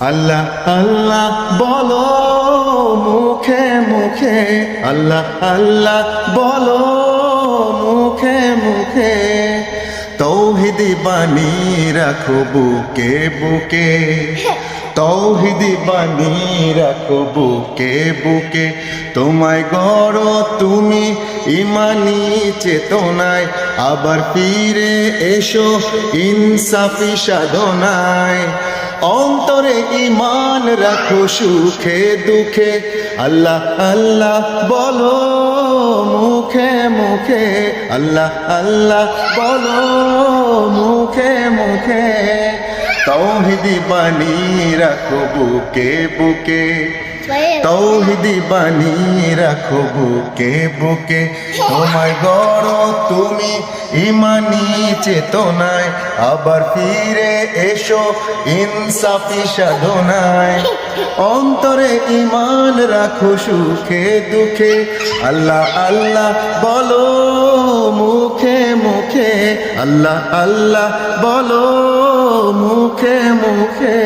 আল্লাহ আল্লাহ বলো মুখে মুখে, আল্লাহ আল্লাহ বলো মুখে মুখে, তৌহিদি বাণী রাখো বুকে বুকে, তৌহিদি বাণী রাখো বুকে বুকে। তোমায় গড় তুমি ইমানি চেতনায়, আবার ফিরে এসো ইনসাফি সাধনায়। অন্তরে ঈমান রাখো সুখে দুঃখে, আল্লাহ আল্লাহ বলো মুখে মুখে, আল্লাহ আল্লাহ বলো মুখে মুখে, তৌহিদি বাণী রাখো বুকে বুকে, তৌহিদি বাণী রাখো বুকে বুকে। তোমায় গড় তুমি ইমানি চেতনায়, আবার ফিরে এসো ইনসাফি সাধনায়। অন্তরে ঈমান রাখো সুখে দুঃখে, আল্লাহ আল্লাহ বলো মুখে মুখে, আল্লাহ আল্লাহ বলো মুখে মুখে।